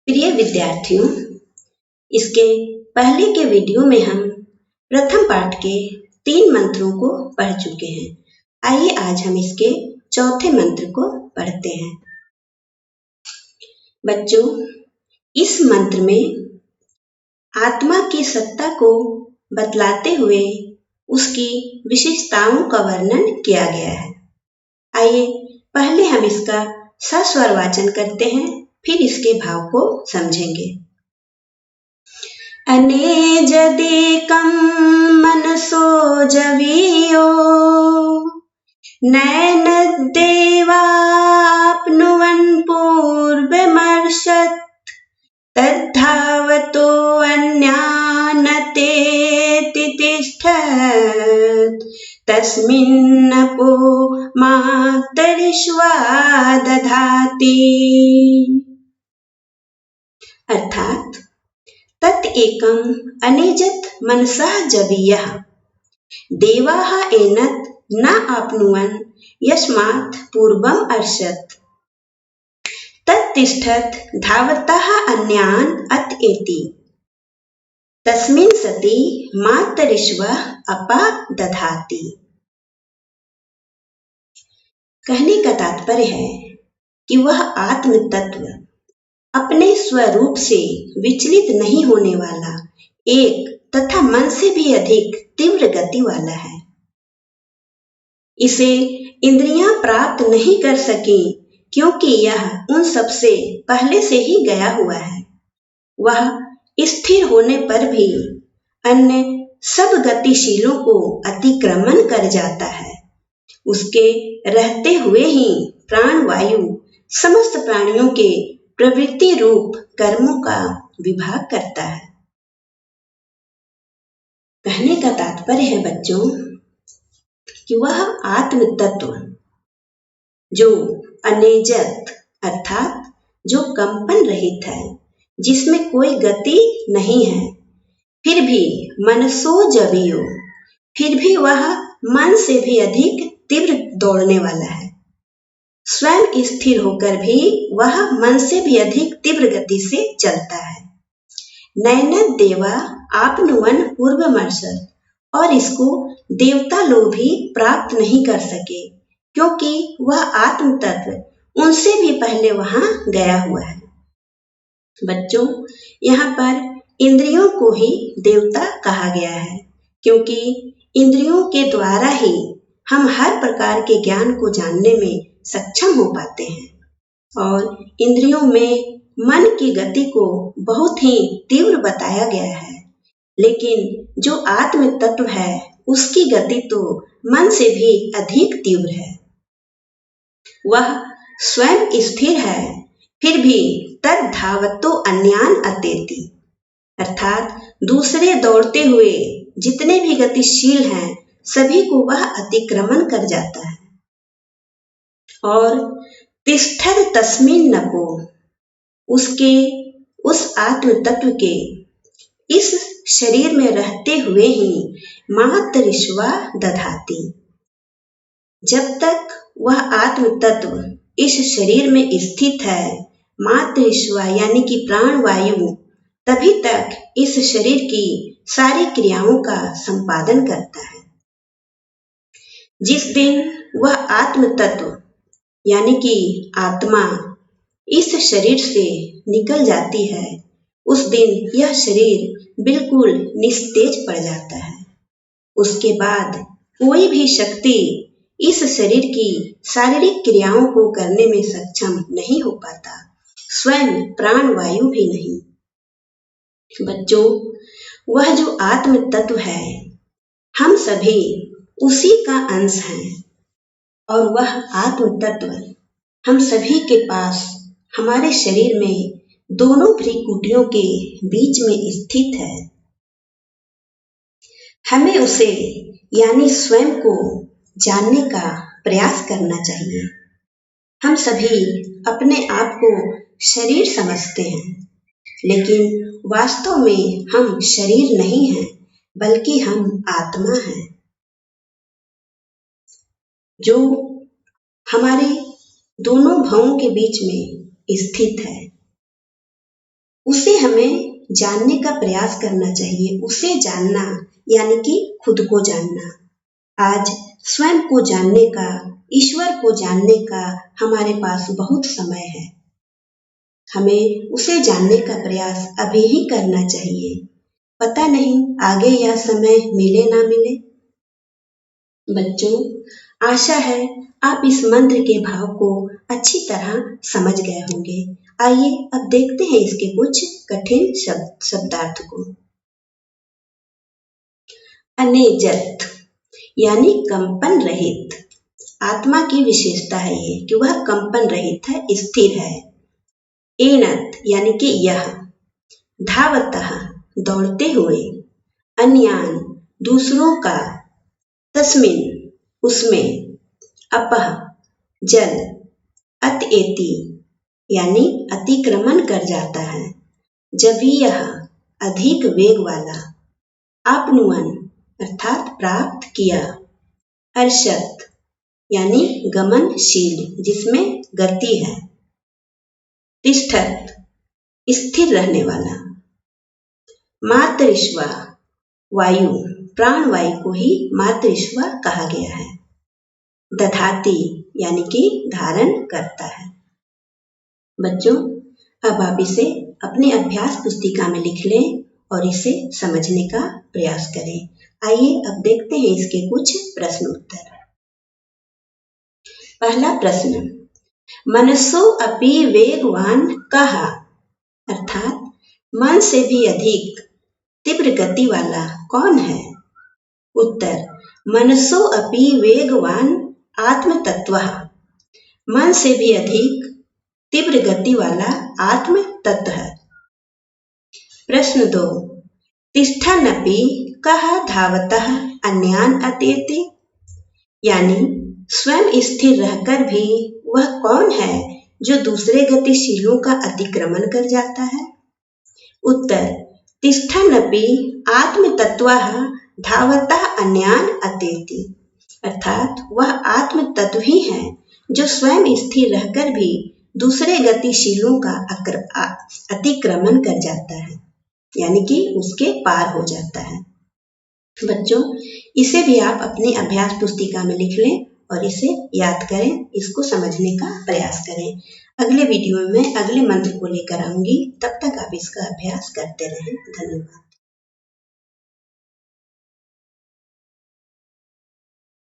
प्रिय विद्यार्थियों, इसके पहले के वीडियो में हम प्रथम पाठ के 3 मंत्रों को पढ़ चुके हैं। आइए आज हम इसके चौथे मंत्र को पढ़ते हैं। बच्चों, इस मंत्र में आत्मा की सत्ता को बतलाते हुए उसकी विशेषताओं का वर्णन किया गया है। आइए पहले हम इसका सस्वर वाचन करते हैं, फिर इसके भाव को समझेंगे। अनेजदेकं मनसो जवीयो नैनद्देवाप्नुवन् पूर्वमर्षत् तद्धावतो अन्यानतेति तिष्ठत् तस्मिन्नपो मातरिश्वा दधाति। अर्थात तत् एकम अनेजत मनसः जवीयः देवाः एनत् न आप्नुवन् यस्मात् पूर्वम् अर्षत् तत्तिष्ठत् धावतः अन्यान् अतएति तस्मिन् सति मातरिश्वा अपा दधाति। कहने का तात्पर्य है कि वह आत्म तत्व अपने स्वरूप से विचलित नहीं होने वाला एक तथा मन से भी अधिक तीव्र गति वाला है। इसे इंद्रियां प्राप्त नहीं कर सकी क्योंकि यह उन सब से पहले से ही गया हुआ है। वह स्थिर होने पर भी अन्य सब गतिशीलों को अतिक्रमण कर जाता है। उसके रहते हुए ही प्राण वायु समस्त प्राणियों के प्रवृत्ति रूप कर्मों का विभाग करता है। कहने का तात्पर्य है बच्चों कि वह आत्म तत्व जो अनेजत अर्थात जो कंपन रहित है, जिसमें कोई गति नहीं है, फिर भी मनसो जवीयो, फिर भी वह मन से भी अधिक तीव्र दौड़ने वाला है। स्वयं स्थिर होकर भी वह मन से भी अधिक तीव्र गति से चलता है। नैनद देवा आप्नुवन् पूर्वमर्षत्, और इसको देवता लोग भी प्राप्त नहीं कर सके क्योंकि वह आत्म तत्व उनसे भी पहले वहां गया हुआ है। बच्चों, यहाँ पर इंद्रियों को ही देवता कहा गया है क्योंकि इंद्रियों के द्वारा ही हम हर प्रकार के ज्ञान को जानने में सक्षम हो पाते हैं और इंद्रियों में मन की गति को बहुत ही तीव्र बताया गया है, लेकिन जो आत्म तत्व है उसकी गति तो मन से भी अधिक तीव्र है। वह स्वयं स्थिर है, फिर भी तद्धावतो अन्यान अतेति, अर्थात दूसरे दौड़ते हुए जितने भी गतिशील हैं सभी को वह अतिक्रमण कर जाता है। और तिष्ठत् तस्मिन् नपो, उसके उस आत्म तत्व के इस शरीर में रहते हुए ही मातरिश्वा दधाति, जब तक वह आत्म तत्व इस शरीर में स्थित है, मातरिश्वा यानी कि प्राण वायु तभी तक इस शरीर की सारी क्रियाओं का संपादन करता है। जिस दिन वह आत्म तत्व यानी कि आत्मा इस शरीर से निकल जाती है, उस दिन यह शरीर बिल्कुल निस्तेज पड़ जाता है। उसके बाद कोई भी शक्ति इस शरीर की शारीरिक क्रियाओं को करने में सक्षम नहीं हो पाता, स्वयं प्राण वायु भी नहीं। बच्चों, वह जो आत्म तत्व है हम सभी उसी का अंश हैं और वह आत्म तत्व हम सभी के पास हमारे शरीर में दोनों भ्रीकुटियों के बीच में स्थित है। हमें उसे यानी स्वयं को जानने का प्रयास करना चाहिए। हम सभी अपने आप को शरीर समझते हैं, लेकिन वास्तव में हम शरीर नहीं हैं, बल्कि हम आत्मा हैं जो हमारे दोनों भावों के बीच में स्थित है। उसे हमें जानने का प्रयास करना चाहिए। उसे जानना यानी कि खुद को जानना। आज स्वयं को जानने का, ईश्वर को जानने का हमारे पास बहुत समय है। हमें उसे जानने का प्रयास अभी ही करना चाहिए। पता नहीं आगे यह समय मिले ना मिले। बच्चों, आशा है आप इस मंत्र के भाव को अच्छी तरह समझ गए होंगे। आइए अब देखते हैं इसके कुछ कठिन शब्दार्थ को। अनेजत यानी कंपन रहित। आत्मा की विशेषता है ये कि वह कंपन रहित है, स्थिर है। एनत यानी कि यह। धावतः दौड़ते हुए। अन्यान दूसरों का। तस्मिन उसमें। अपह जल। अतएति यानी अतिक्रमण कर जाता है। जब यह अधिक वेग वाला। आपनुअन अर्थात प्राप्त किया। अर्षत यानी गमनशील, जिसमें गति है। तिष्ठत स्थिर रहने वाला। मातरिश्वा वायु, प्राण वायु को ही मातरिश्वा कहा गया है। दधाती यानी कि धारण करता है। बच्चों, अब आप इसे अपने अभ्यास पुस्तिका में लिख लें और इसे समझने का प्रयास करें। आइए अब देखते हैं इसके कुछ प्रश्न उत्तर। पहला प्रश्न, मनसो अपि वेगवान कः, अर्थात मन से भी अधिक तीव्र गति वाला कौन है? उत्तर, मनसो अपि वेगवान आत्म तत्वः, मन से भी अधिक तीव्र गति वाला आत्म तत्व है। प्रश्न 2, तिष्ठन्नपि कः धावतः अन्यान अत्येति, यानी स्वयं स्थिर रहकर भी वह कौन है जो दूसरे गतिशीलों का अतिक्रमण कर जाता है? उत्तर, तिष्ठन्नपि आत्म तत्वः धावतः अन्यान अत्येति, अर्थात वह आत्म तत्व ही है जो स्वयं स्थिर रहकर भी दूसरे गतिशीलों का अतिक्रमण कर जाता है, यानी कि उसके पार हो जाता है। बच्चों, इसे भी आप अपनी अभ्यास पुस्तिका में लिख लें और इसे याद करें, इसको समझने का प्रयास करें। अगले वीडियो में मैं अगले मंत्र को लेकर आऊंगी, तब तक आप इसका अभ्यास करते रहें। धन्यवाद।